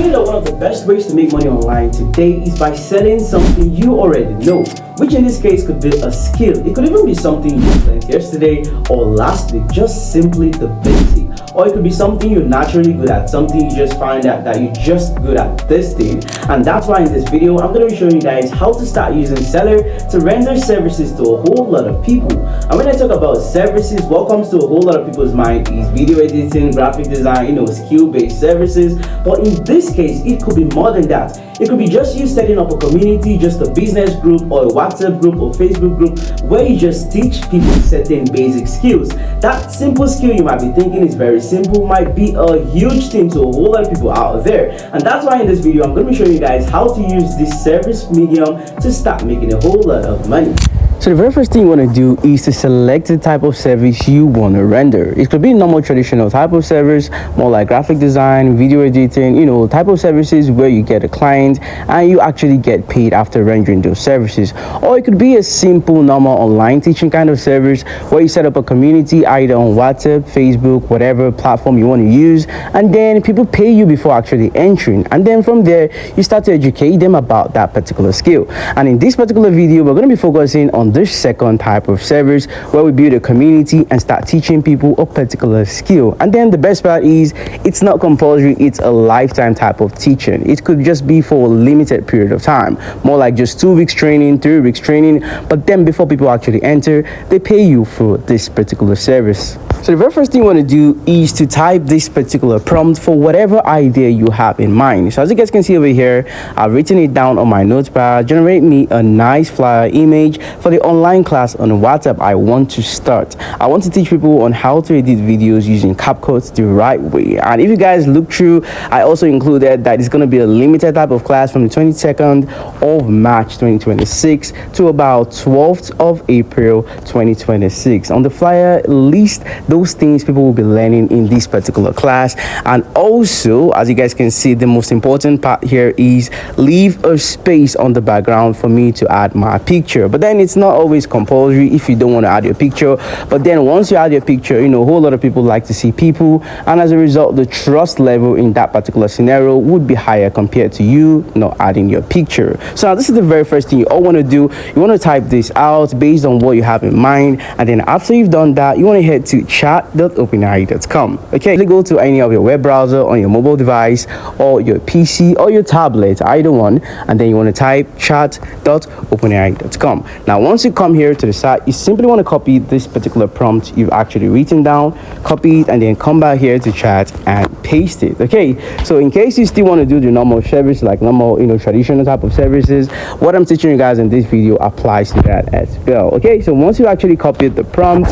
you know that one of the best ways to make money online today is by selling something you already know, which in this case could be a skill. It could even be something you learned yesterday or last week, just simply the basic. Or it could be something you're naturally good at, something you just find out that you're just good at this thing. And that's why in this video, I'm going to be showing you guys how to start using Selar to render services to a whole lot of people. And when I talk about services, what comes to a whole lot of people's mind is video editing, graphic design, skill-based services. But in this case, it could be more than that. It could be just you setting up a community, just a business group or a WhatsApp group or Facebook group where you just teach people certain basic skills. That simple skill you might be thinking is very simple might be a huge thing to a whole lot of people out there. And that's why in this video, I'm going to be showing you guys how to use this service medium to start making a whole lot of money. So the very first thing you want to do is to select the type of service you want to render. It could be a normal traditional type of service, more like graphic design, video editing, type of services where you get a client and you actually get paid after rendering those services. Or it could be a simple, normal online teaching kind of service where you set up a community either on WhatsApp, Facebook, whatever platform you want to use, and then people pay you before actually entering. And then from there, you start to educate them about that particular skill. And in this particular video, we're going to be focusing on this second type of service where we build a community and start teaching people a particular skill. And then the best part is it's not compulsory, it's a lifetime type of teaching. It could just be for a limited period of time, more like just 2 weeks training, 3 weeks training, but then before people actually enter, they pay you for this particular service. So the very first thing you want to do is to type this particular prompt for whatever idea you have in mind. So as you guys can see over here, I've written it down on my notepad. Generate me a nice flyer image for the online class on WhatsApp I want to start. I want to teach people on how to edit videos using CapCut the right way. And if you guys look through, I also included that it's going to be a limited type of class from the 22nd of March 2026 to about 12th of April 2026. On the flyer, list those things people will be learning in this particular class. And also, as you guys can see, the most important part here is leave a space on the background for me to add my picture. But then it's not always compulsory if you don't want to add your picture. But then once you add your picture, a whole lot of people like to see people, and as a result, the trust level in that particular scenario would be higher compared to you not adding your picture. So now this is the very first thing you all want to do. You want to type this out based on what you have in mind, and then after you've done that, you want to head to chat.openai.com. okay, go to any of your web browser on your mobile device or your PC or your tablet, either one, and then you want to type chat.openai.com. Now once you come here to the site, you simply want to copy this particular prompt you've actually written down, copy it, and then come back here to chat and paste it. Okay, so in case you still want to do the normal service, like normal traditional type of services, what I'm teaching you guys in this video applies to that as well. Okay, so once you actually copied the prompt,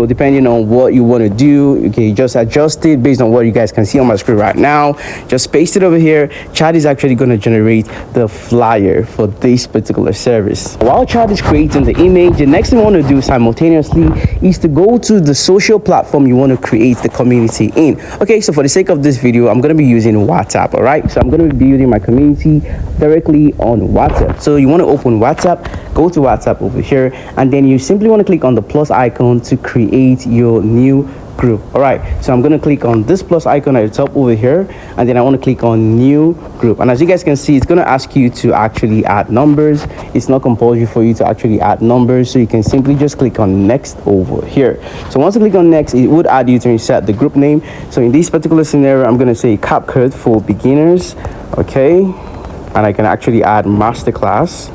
depending on what you want to do, okay, just adjust it based on what you guys can see on my screen right now. Just paste it over here. Chat is actually going to generate the flyer for this particular service. While Chat is creating the image, the next thing you want to do simultaneously is to go to the social platform you want to create the community in. Okay, so for the sake of this video, I'm going to be using WhatsApp. All right, so I'm going to be building my community directly on WhatsApp. So you want to open WhatsApp, go to WhatsApp over here, and then you simply want to click on the plus icon to create your new group. All right, so I'm going to click on this plus icon at the top over here, and then I want to click on new group. And as you guys can see, it's going to ask you to actually add numbers. It's not compulsory for you to actually add numbers, so you can simply just click on next over here. So once you click on next, it would add you to insert the group name. So in this particular scenario, I'm going to say CapCut for beginners. Okay, and I can actually add masterclass.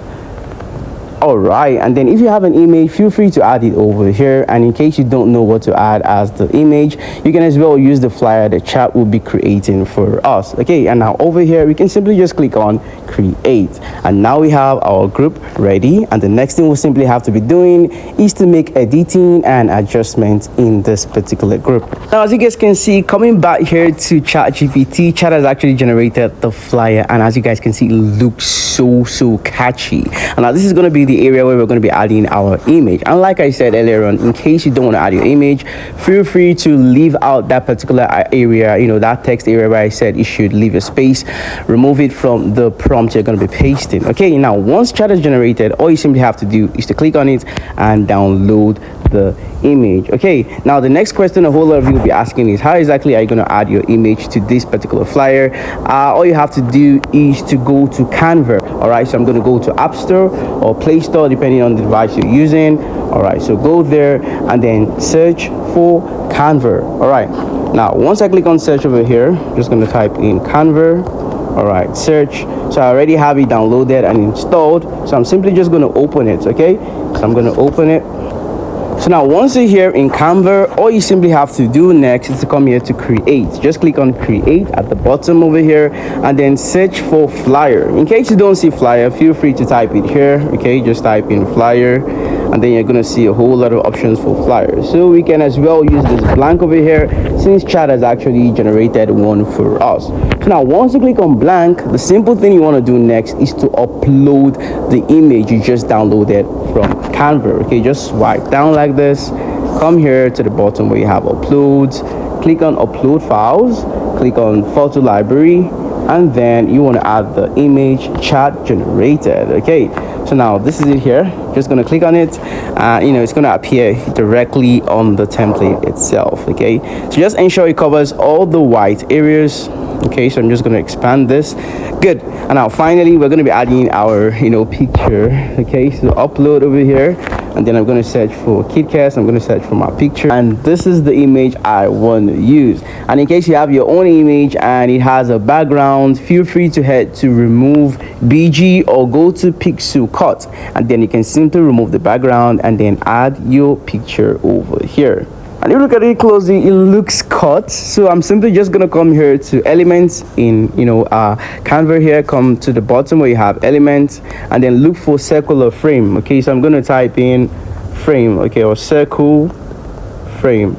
All right, and then if you have an image, feel free to add it over here. And in case you don't know what to add as the image, you can as well use the flyer the chat will be creating for us. Okay, and now over here we can simply just click on create, and now we have our group ready. And the next thing we'll simply have to be doing is to make editing and adjustments in this particular group. Now as you guys can see, coming back here to ChatGPT, Chat has actually generated the flyer, and as you guys can see, it looks so catchy. And now this is going to be the area where we're going to be adding our image. And like I said earlier on, in case you don't want to add your image, feel free to leave out that particular area, that text area where I said you should leave a space. Remove it from the prompt you're going to be pasting. Okay, now once Chat is generated, all you simply have to do is to click on it and download the image. Okay, now the next question a whole lot of you will be asking is, how exactly are you going to add your image to this particular flyer? All you have to do is to go to Canva. All right, so I'm going to go to App Store or Play Store depending on the device you're using. All right, so go there and then search for Canva. All right, now once I click on search over here, I'm just going to type in Canva. All right, search. So I already have it downloaded and installed, so I'm simply just going to open it. Okay, so I'm going to open it. So now once you're here in Canva, all you simply have to do next is to come here to create. Just click on create at the bottom over here and then search for flyer. In case you don't see flyer, feel free to type it here. Okay, just type in flyer and then you're going to see a whole lot of options for flyers. So we can as well use this blank over here since chat has actually generated one for us. So now once you click on blank, the simple thing you want to do next is to upload the image you just downloaded from Canva. Okay, just swipe down like this, come here to the bottom where you have uploads, click on upload files, click on photo library, and then you want to add the image chat generated. Okay, so now this is it here. Just going to click on it, it's going to appear directly on the template itself. Okay, so just ensure it covers all the white areas. Okay, so I'm just going to expand this. Good. And now finally we're going to be adding our picture. Okay, so upload over here, and then I'm going to search for KitKat. I'm going to search for my picture, and this is the image I want to use. And in case you have your own image and it has a background, feel free to head to remove BG or go to pixel cut, and then you can simply remove the background and then add your picture over here. And if you look at it closely, it looks cut. So I'm simply just gonna come here to elements in Canva here, come to the bottom where you have elements, and then look for circular frame. Okay, so I'm gonna type in frame, okay, or circle frame.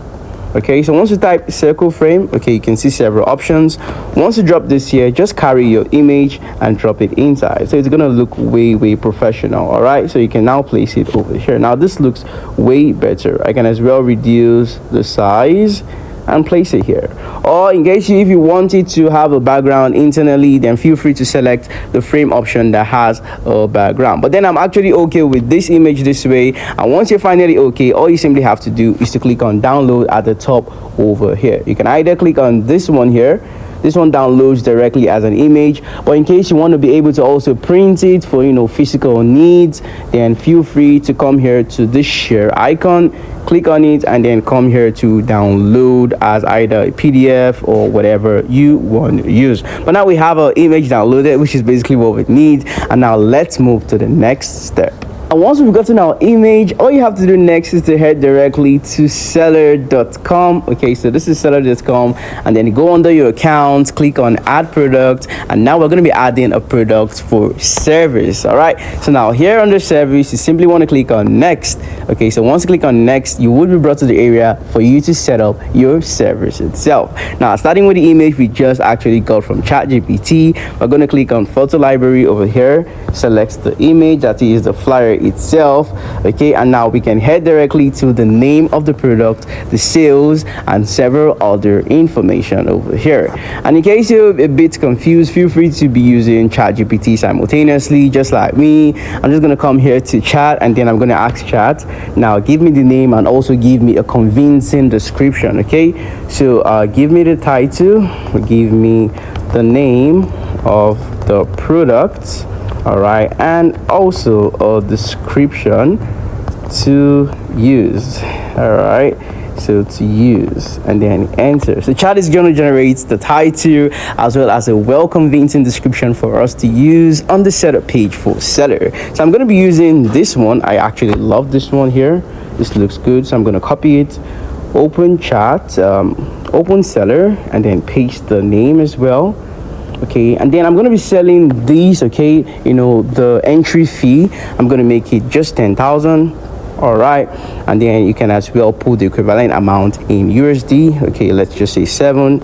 Okay, so once you type circle frame, okay, you can see several options. Once you drop this here, just carry your image and drop it inside, so it's gonna look way professional. All right, so you can now place it over here. Now this looks way better. I can as well reduce the size and place it here. Or in case if you wanted to have a background internally, then feel free to select the frame option that has a background. But then I'm actually okay with this image this way, and once you're finally okay, all you simply have to do is to click on download at the top over here. You can either click on this one here. This one downloads directly as an image, but in case you want to be able to also print it for physical needs, then feel free to come here to this share icon, click on it, and then come here to download as either a PDF or whatever you want to use. But now we have our image downloaded, which is basically what we need, and now let's move to the next step. And once we've gotten our image, all you have to do next is to head directly to selar.com. Okay, so this is selar.com, and then you go under your account, click on add product, and now we're going to be adding a product for service. All right, so now here under service, you simply want to click on next. Okay, so once you click on next, you will be brought to the area for you to set up your service itself. Now, starting with the image we just actually got from chatgpt, we're going to click on photo library over here, select the image that is the flyer itself. Okay, and now we can head directly to the name of the product, the sales, and several other information over here. And in case you're a bit confused, feel free to be using ChatGPT simultaneously, just like me. I'm just going to come here to chat, and then I'm going to ask chat, now give me the name and also give me a convincing description. Okay, so give me the title, give me the name of the product. All right, and also a description to use. All right, so to use, and then enter. So chat is going to generate the title as well as a well-convincing description for us to use on the setup page for Selar. So I'm going to be using this one. I actually love this one here. This looks good, so I'm going to copy it, open chat, open Selar, and then paste the name as well. Okay, and then I'm going to be selling these. Okay, the entry fee, I'm going to make it just 10,000. All right, and then you can as well put the equivalent amount in USD. Okay, let's just say 7.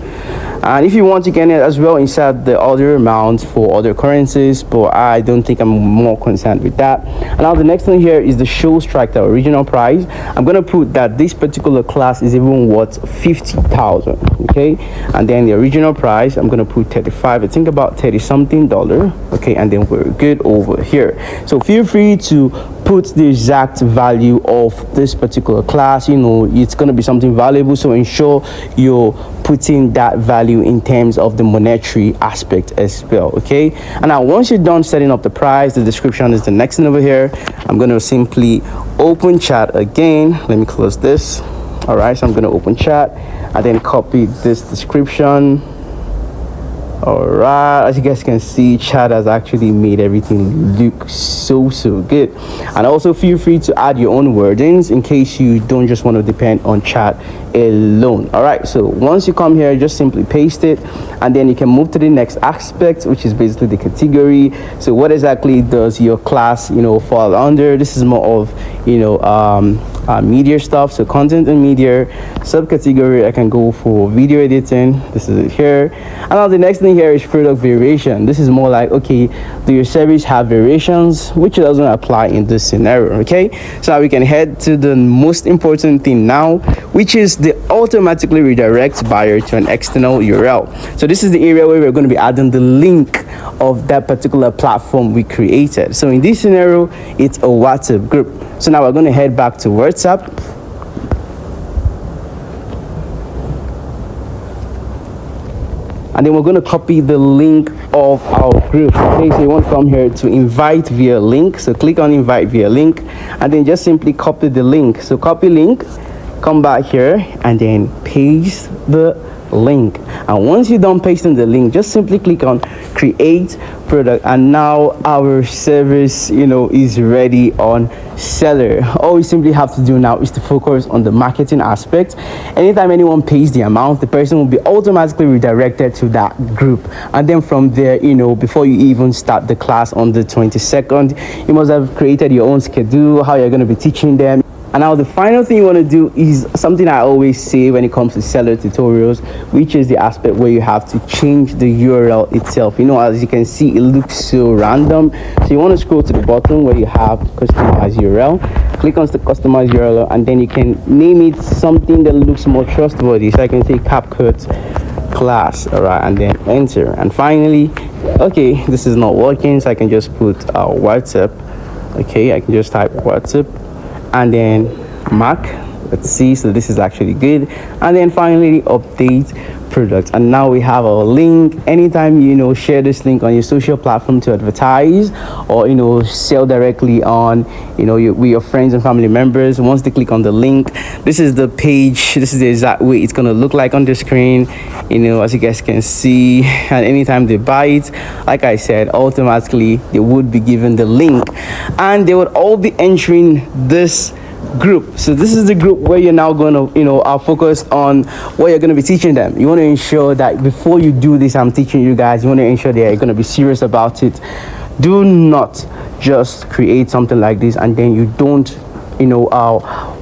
And if you want, you can as well insert the other amounts for other currencies, but I don't think I'm more concerned with that. And now the next one here is the show strike, the original price. I'm going to put that this particular class is even worth 50,000. Okay, and then the original price, I'm going to put 35. I think about 30 something dollar. Okay, and then we're good over here. So feel free to put the exact value of this particular class. It's going to be something valuable, so ensure you're putting that value in terms of the monetary aspect as well. Okay, and now once you're done setting up the price, the description is the next thing over here. I'm going to simply open chat again. Let me close this. All right, so I'm going to open chat and then copy this description. All right, as you guys can see, chat has actually made everything look so good. And also feel free to add your own wordings in case you don't just want to depend on chat alone. All right, so once you come here, just simply paste it and then you can move to the next aspect, which is basically the category. So what exactly does your class fall under? This is more of media stuff, so content and media. Subcategory, I can go for video editing. This is it here. And now the next thing here is product variation. This is more like, okay, do your service have variations, which doesn't apply in this scenario. Okay, so now we can head to the most important thing now, which is the automatically redirect buyer to an external URL. So this is the area where we're going to be adding the link of that particular platform we created. So in this scenario, it's a WhatsApp group. So now we're going to head back to WhatsApp. And then we're going to copy the link of our group. Okay, so you want to come here to invite via link. So click on invite via link and then just simply copy the link. So copy link, come back here and then paste the link. And once you're done pasting the link, just simply click on create product, and now our service is ready on Selar. All you simply have to do now is to focus on the marketing aspect. Anytime anyone pays the amount, the person will be automatically redirected to that group, and then from there, before you even start the class on the 22nd, you must have created your own schedule, how you're going to be teaching them. And now the final thing you want to do is something I always say when it comes to Selar tutorials, which is the aspect where you have to change the URL itself. As you can see, it looks so random. So you want to scroll to the bottom where you have customize URL. Click on the customize URL and then you can name it something that looks more trustworthy. So I can say CapCut class. All right, and then enter. And finally, okay, this is not working, so I can just put WhatsApp. Okay, I can just type WhatsApp and then Mac. Let's see, so this is actually good. And then finally update product, and now we have our link. Anytime share this link on your social platform to advertise or sell directly on with your friends and family members, once they click on the link, this is the page, this is the exact way it's going to look like on the screen, as you guys can see. And anytime they buy it, like I said, automatically they would be given the link and they would all be entering this group. So this is the group where you're now going to are focused on what you're going to be teaching them. You want to ensure that before you do this, I'm teaching you guys, you want to ensure that you're going to be serious about it. Do not just create something like this and then you don't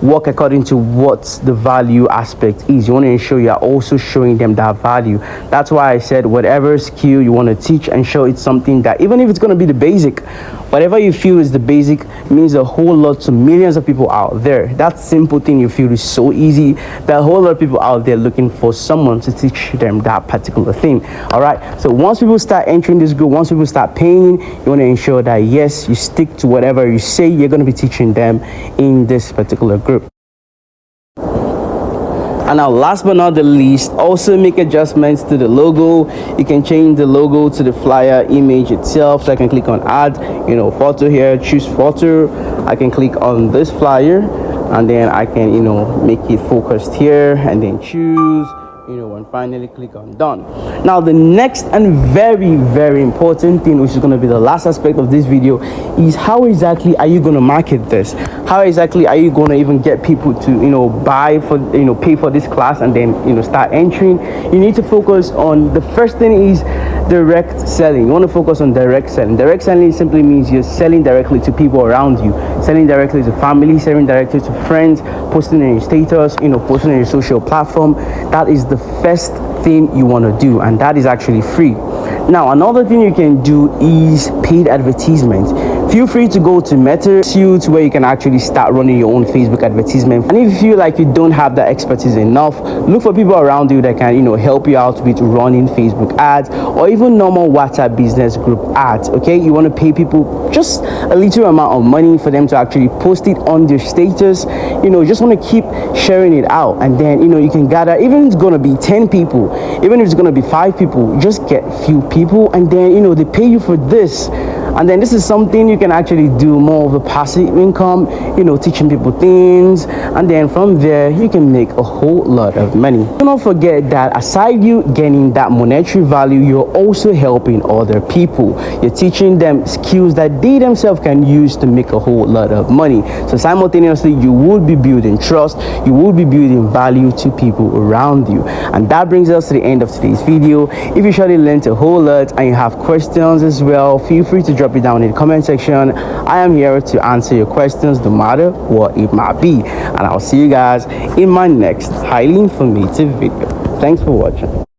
work according to what the value aspect is. You want to ensure you are also showing them that value. That's why I said whatever skill you want to teach, and show it's something that, even if it's going to be the basic, whatever you feel is the basic, means a whole lot to millions of people out there. That simple thing you feel is so easy that a whole lot of people out there looking for someone to teach them that particular thing. All right, so once people start entering this group, once people start paying, you want to ensure that yes, you stick to whatever you say you're going to be teaching them in this particular group. And now last but not the least, also make adjustments to the logo. You can change the logo to the flyer image itself. So I can click on add photo here, choose photo. I can click on this flyer and then I can make it focused here and then choose and finally click on done. Now the next and very important thing, which is going to be the last aspect of this video, is how exactly are you going to market this? How exactly are you going to even get people to buy for pay for this class and then start entering? You need to focus on, the first thing is direct selling. You want to focus on direct selling. Direct selling simply means you're selling directly to people around you, selling directly to family, selling directly to friends, posting in your status, posting in your social platform. That is the first thing you want to do, and that is actually free. Now another thing you can do is paid advertisement. feel free to go to Meta Suits, where you can actually start running your own Facebook advertisement. And if you feel like you don't have that expertise enough, look for people around you that can, help you out with running Facebook ads or even normal WhatsApp business group ads. Okay, you want to pay people just a little amount of money for them to actually post it on their status. Just want to keep sharing it out, and then you can gather, even if it's going to be 10 people, even if it's going to be 5 people, just get few people, and then they pay you for this. And then this is something you can actually do more of a passive income, teaching people things, and then from there you can make a whole lot of money. Do not forget that aside you gaining that monetary value, you're also helping other people. You're teaching them skills that they themselves can use to make a whole lot of money. So simultaneously, you will be building trust, you will be building value to people around you. And that brings us to the end of today's video. If you surely learned a whole lot and you have questions as well, feel free to drop it down in the comment section. I am here to answer your questions no matter what it might be, and I'll see you guys in my next highly informative video. Thanks for watching.